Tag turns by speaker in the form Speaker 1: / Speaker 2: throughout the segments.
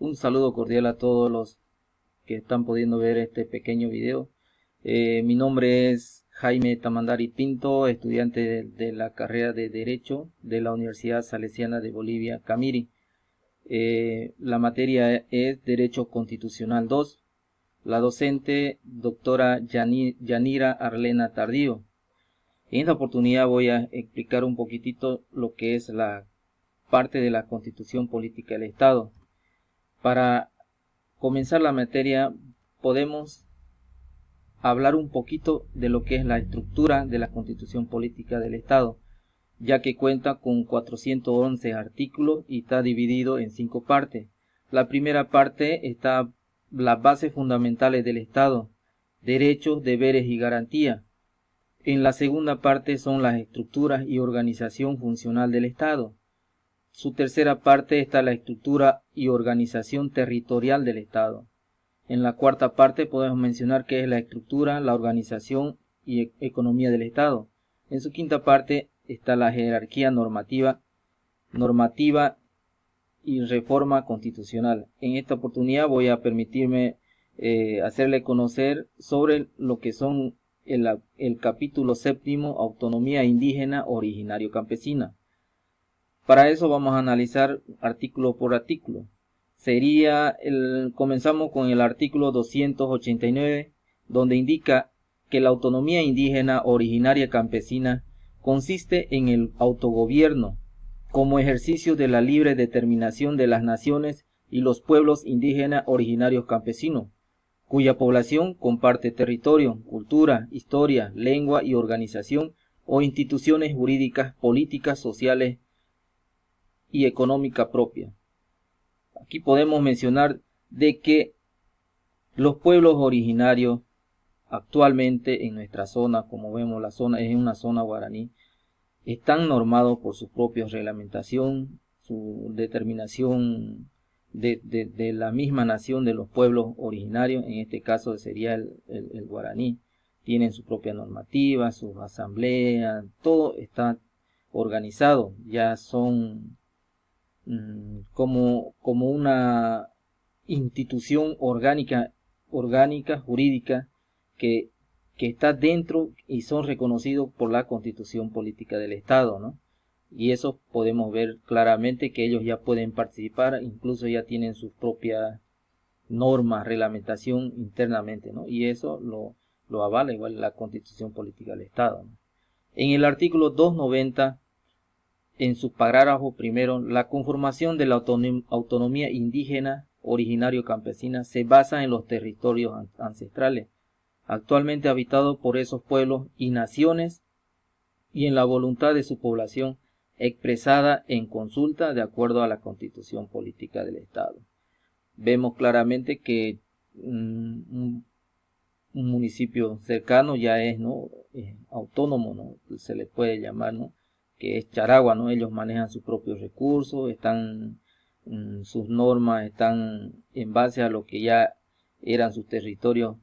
Speaker 1: Un saludo cordial a todos los que están pudiendo ver este pequeño video. Mi nombre es Jaime Tamandari Pinto, estudiante de la carrera de Derecho de la Universidad Salesiana de Bolivia, Camiri. La materia es Derecho Constitucional 2. La docente, doctora Yanira Arlena Tardío. En esta oportunidad voy a explicar un poquitito lo que es la parte de la Constitución Política del Estado. Para comenzar la materia, podemos hablar un poquito de lo que es la estructura de la Constitución Política del Estado, ya que cuenta con 411 artículos y está dividido en 5 partes. La primera parte está las bases fundamentales del Estado, derechos, deberes y garantías. En la segunda parte son las estructuras y organización funcional del Estado. Su tercera parte está la estructura y organización territorial del Estado. En la cuarta parte podemos mencionar que es la estructura, la organización y economía del Estado. En su quinta parte está la jerarquía normativa y reforma constitucional. En esta oportunidad voy a permitirme hacerle conocer sobre lo que son el capítulo séptimo, autonomía indígena originario campesina. Para eso vamos a analizar artículo por artículo. Comenzamos con el artículo 289, donde indica que la autonomía indígena originaria campesina consiste en el autogobierno como ejercicio de la libre determinación de las naciones y los pueblos indígenas originarios campesinos, cuya población comparte territorio, cultura, historia, lengua y organización o instituciones jurídicas, políticas, sociales y económica propia. Aquí podemos mencionar de que los pueblos originarios actualmente en nuestra zona, como vemos la zona es una zona guaraní, están normados por su propia reglamentación, su determinación de la misma nación de los pueblos originarios, en este caso sería el guaraní. Tienen su propia normativa, sus asambleas, todo está organizado, ya son como una institución orgánica jurídica que está dentro y son reconocidos por la Constitución Política del Estado, ¿no? Y eso podemos ver claramente que ellos ya pueden participar, incluso ya tienen sus propias normas, reglamentación internamente, ¿no? Y eso lo avala igual la Constitución Política del Estado, ¿no? En el artículo 290, en su parágrafo primero, la conformación de la autonomía indígena originario campesina se basa en los territorios ancestrales, actualmente habitados por esos pueblos y naciones, y en la voluntad de su población expresada en consulta de acuerdo a la Constitución Política del Estado. Vemos claramente que un municipio cercano ya es, ¿no?, autónomo, ¿no?, se le puede llamar, ¿no?, que es Charagua, ¿no? Ellos manejan sus propios recursos, sus normas están en base a lo que ya eran sus territorios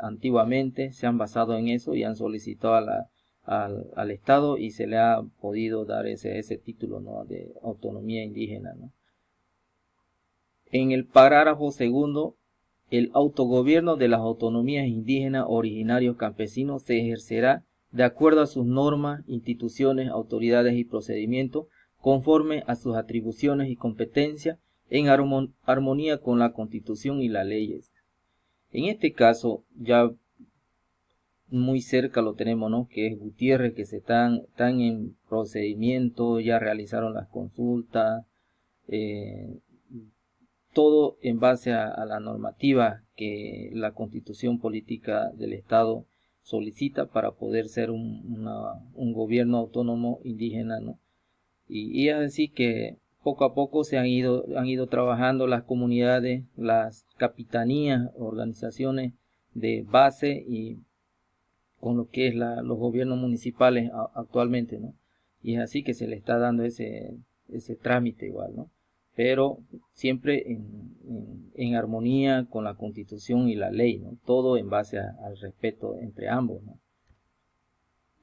Speaker 1: antiguamente, se han basado en eso y han solicitado al Estado y se le ha podido dar ese título, ¿no?, de autonomía indígena, ¿no? En el parágrafo segundo, el autogobierno de las autonomías indígenas originarios campesinos se ejercerá de acuerdo a sus normas, instituciones, autoridades y procedimientos, conforme a sus atribuciones y competencias, en armonía con la Constitución y las leyes. En este caso, ya muy cerca lo tenemos, ¿no?, que es Gutiérrez, que están en procedimiento, ya realizaron las consultas, todo en base a la normativa que la Constitución Política del Estado solicita para poder ser un gobierno autónomo indígena, ¿no? Y es así que poco a poco han ido trabajando las comunidades, las capitanías, organizaciones de base y con lo que es los gobiernos municipales actualmente, ¿no? Y es así que se le está dando ese trámite igual, ¿no? Pero siempre en armonía con la Constitución y la ley, ¿no? Todo en base al respeto entre ambos, ¿no?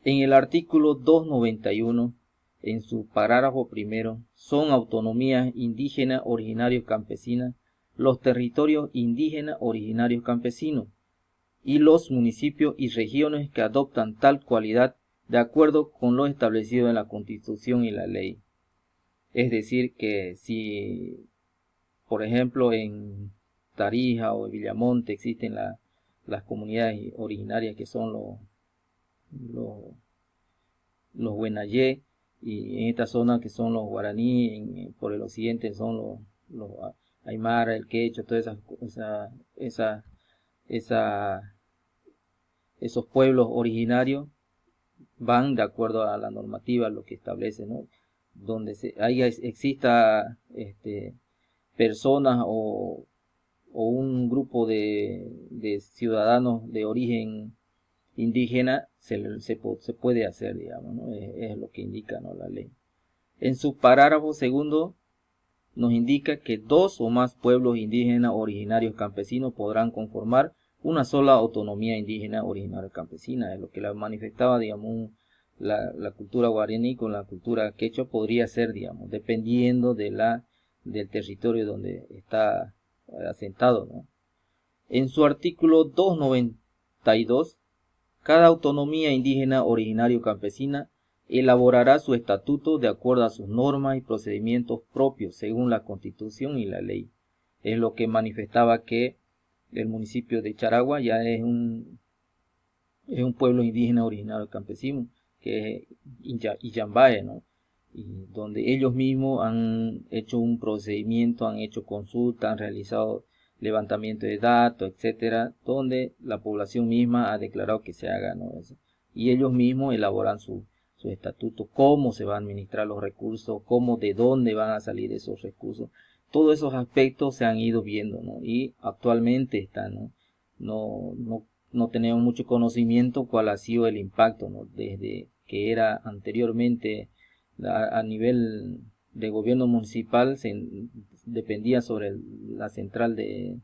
Speaker 1: En el artículo 291, en su parágrafo primero, son autonomías indígenas originarios campesinas los territorios indígenas originarios campesinos y los municipios y regiones que adoptan tal cualidad de acuerdo con lo establecido en la Constitución y la ley. Es decir, que si, por ejemplo, en Tarija o Villamonte existen las comunidades originarias que son los Huenayé, y en esta zona que son los guaraní, por el occidente son los aymara, el quechua, todas esos pueblos originarios van de acuerdo a la normativa, lo que establece, ¿no? Donde exista personas o un grupo de ciudadanos de origen indígena, se puede hacer, digamos, ¿no? Es lo que indica, ¿no?, la ley. En su parágrafo segundo nos indica que 2 o más pueblos indígenas originarios campesinos podrán conformar una sola autonomía indígena originaria campesina. Es lo que la manifestaba, digamos, la cultura guaraní con la cultura quechua podría ser, digamos, dependiendo del territorio donde está asentado, ¿no? En su artículo 292, cada autonomía indígena originario campesina elaborará su estatuto de acuerdo a sus normas y procedimientos propios según la Constitución y la ley. Es lo que manifestaba que el municipio de Charagua ya es un pueblo indígena originario campesino, que es Illambae, ¿no? Y donde ellos mismos han hecho un procedimiento, han hecho consulta, han realizado levantamiento de datos, etcétera, donde la población misma ha declarado que se haga, ¿no? Y ellos mismos elaboran su estatuto, cómo se van a administrar los recursos, de dónde van a salir esos recursos. Todos esos aspectos se han ido viendo, ¿no? Y actualmente están, ¿no? No tenemos mucho conocimiento cuál ha sido el impacto, ¿no? Desde que era anteriormente a nivel de gobierno municipal, dependía sobre la central de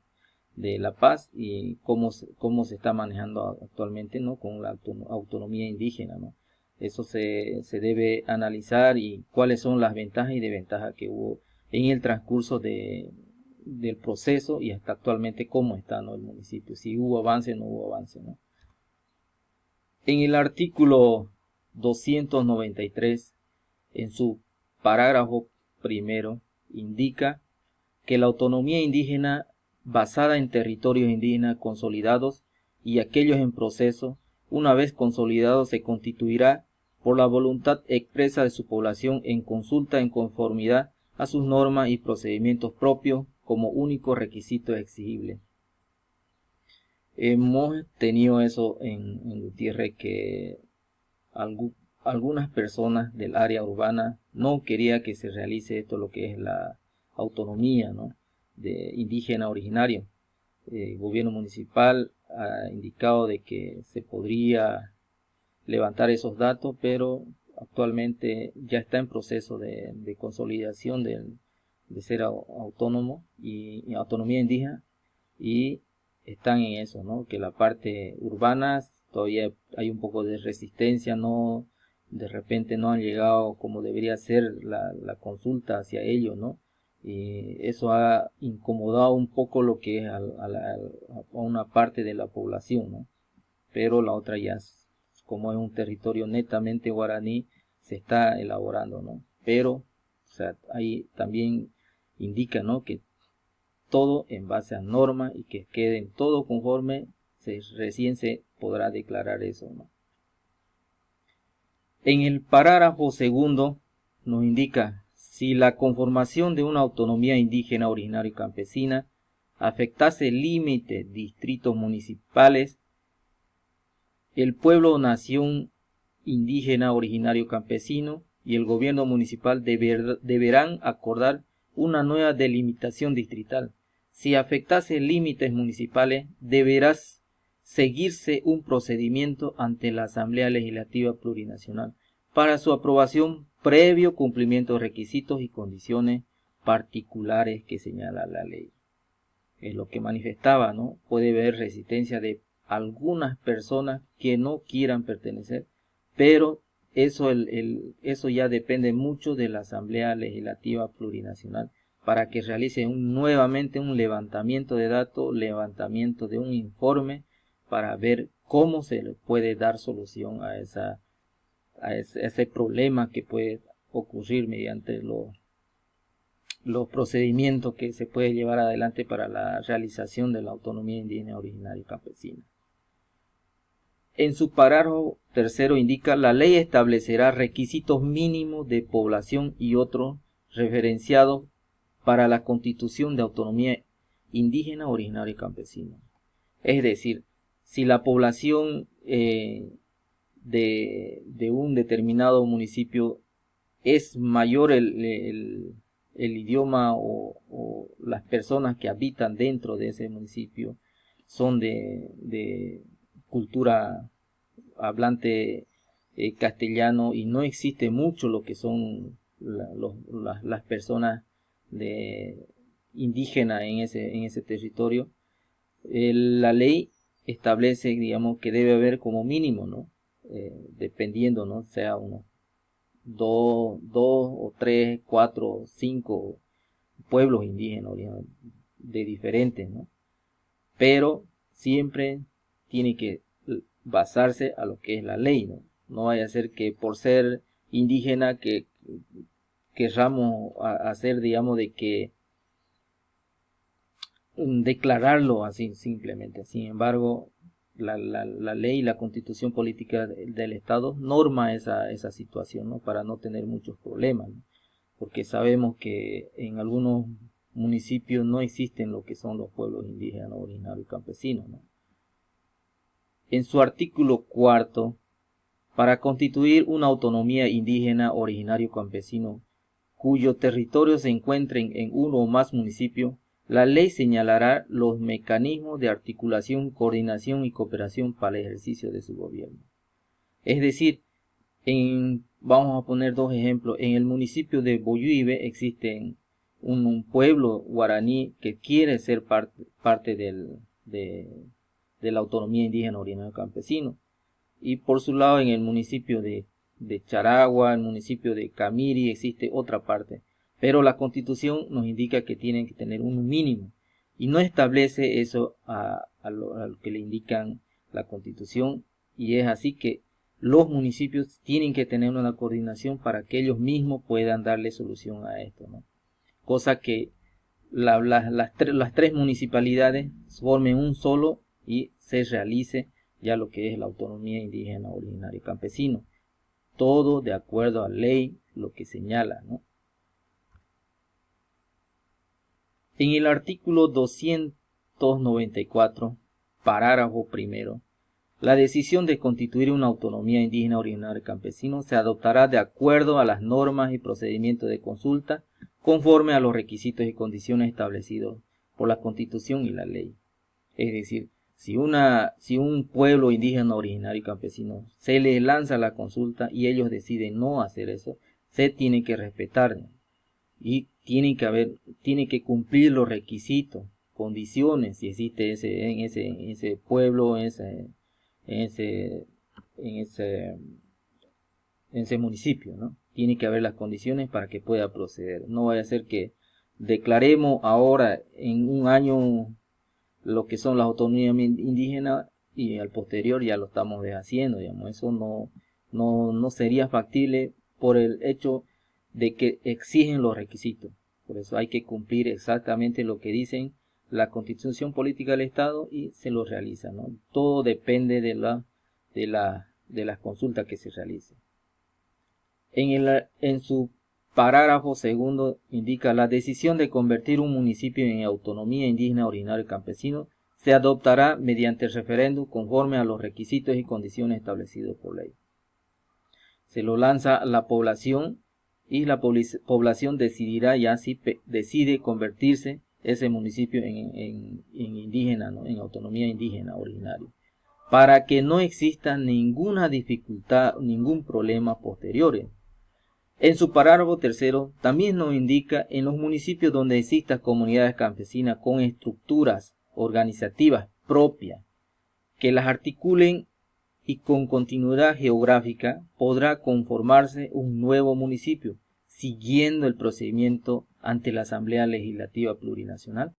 Speaker 1: La Paz, y cómo se está manejando actualmente, ¿no?, con la autonomía indígena, ¿no? Eso se debe analizar, y cuáles son las ventajas y desventajas que hubo en el transcurso del proceso, y hasta actualmente cómo está, ¿no?, el municipio, si hubo avance o no hubo avance, ¿no? En el artículo 293, en su parágrafo primero, indica que la autonomía indígena basada en territorios indígenas consolidados y aquellos en proceso, una vez consolidados, se constituirá por la voluntad expresa de su población en consulta en conformidad a sus normas y procedimientos propios como único requisito exigible. Hemos tenido eso en Gutiérrez, que algunas personas del área urbana no quería que se realice esto, lo que es la autonomía, ¿no?, de indígena originario. El gobierno municipal ha indicado de que se podría levantar esos datos, pero actualmente ya está en proceso de consolidación de ser autónomo y autonomía indígena, y están en eso, ¿no?, que la parte urbana todavía hay un poco de resistencia, no, de repente no han llegado como debería ser la consulta hacia ellos, ¿no? Y eso ha incomodado un poco lo que es a una parte de la población, ¿no? Pero la otra ya, como es un territorio netamente guaraní, se está elaborando, ¿no? Pero, o sea, ahí también indica, ¿no?, que todo en base a normas, y que queden todo conforme, recién se podrá declarar eso, ¿no? En el parágrafo segundo nos indica: si la conformación de una autonomía indígena originaria y campesina afectase límites distritos municipales, el pueblo o nación indígena originario campesino y el gobierno municipal deberán acordar una nueva delimitación distrital. Si afectase límites municipales, deberá seguirse un procedimiento ante la Asamblea Legislativa Plurinacional para su aprobación, previo cumplimiento de requisitos y condiciones particulares que señala la ley. Es lo que manifestaba, ¿no? Puede haber resistencia de algunas personas que no quieran pertenecer, pero eso ya depende mucho de la Asamblea Legislativa Plurinacional, para que realice nuevamente un levantamiento de datos, levantamiento de un informe para ver cómo se le puede dar solución a ese problema que puede ocurrir mediante los procedimientos que se puede llevar adelante para la realización de la autonomía indígena, originaria y campesina. En su párrafo tercero indica: la ley establecerá requisitos mínimos de población y otros referenciados para la constitución de autonomía indígena, originaria y campesina. Es decir, si la población de un determinado municipio es mayor el idioma o las personas que habitan dentro de ese municipio son de cultura hablante castellano, y no existe mucho lo que son las personas indígenas en ese territorio, la ley establece, digamos, que debe haber como mínimo, ¿no? Dependiendo, ¿no? Sea uno, dos o tres, cuatro, cinco pueblos indígenas, digamos, de diferentes, ¿no? Pero siempre tiene que basarse a lo que es la ley, ¿no? No vaya a ser que por ser indígena que querramos hacer, digamos, de que declararlo así simplemente. Sin embargo, la ley y la constitución política del Estado norma esa situación, ¿no? Para no tener muchos problemas, ¿no? Porque sabemos que en algunos municipios no existen lo que son los pueblos indígenas, originarios y campesinos, ¿no? En su artículo cuarto, para constituir una autonomía indígena, originario y campesino cuyo territorio se encuentren en uno o más municipios, la ley señalará los mecanismos de articulación, coordinación y cooperación para el ejercicio de su gobierno. Es decir, vamos a poner dos ejemplos. En el municipio de Boyuibe existe un pueblo guaraní que quiere ser parte de la autonomía indígena, originario campesino. Y por su lado, en el municipio de Charagua, el municipio de Camiri, existe otra parte. Pero la Constitución nos indica que tienen que tener un mínimo y no establece eso a lo que le indican la Constitución, y es así que los municipios tienen que tener una coordinación para que ellos mismos puedan darle solución a esto, ¿no? Cosa que las tres municipalidades formen un solo y se realice ya lo que es la autonomía indígena, originaria y campesino. Todo de acuerdo a ley, lo que señala, ¿no? En el artículo 294, párrafo primero, la decisión de constituir una autonomía indígena, originaria y campesino se adoptará de acuerdo a las normas y procedimientos de consulta conforme a los requisitos y condiciones establecidos por la Constitución y la ley. Es decir, si un pueblo indígena, originario y campesino se les lanza la consulta y ellos deciden no hacer eso, se tiene que respetar, ¿no? Y tiene que cumplir los requisitos, condiciones, si existe en ese pueblo, en ese municipio, ¿no? Tiene que haber las condiciones para que pueda proceder. No vaya a ser que declaremos ahora en un año lo que son las autonomías indígenas y al posterior ya lo estamos deshaciendo, digamos. Eso no sería factible por el hecho de que exigen los requisitos. Por eso hay que cumplir exactamente lo que dicen la Constitución Política del Estado y se lo realiza, ¿no? Todo depende de las consultas que se realicen. En su párrafo segundo indica: la decisión de convertir un municipio en autonomía indígena, originario y campesino se adoptará mediante referéndum conforme a los requisitos y condiciones establecidos por ley. Se lo lanza a la población y la población decidirá ya si decide convertirse ese municipio en indígena, ¿no? En autonomía indígena originaria, para que no exista ninguna dificultad, ningún problema posterior. En su párrafo tercero también nos indica: en los municipios donde existan comunidades campesinas con estructuras organizativas propias que las articulen y con continuidad geográfica, podrá conformarse un nuevo municipio siguiendo el procedimiento ante la Asamblea Legislativa Plurinacional.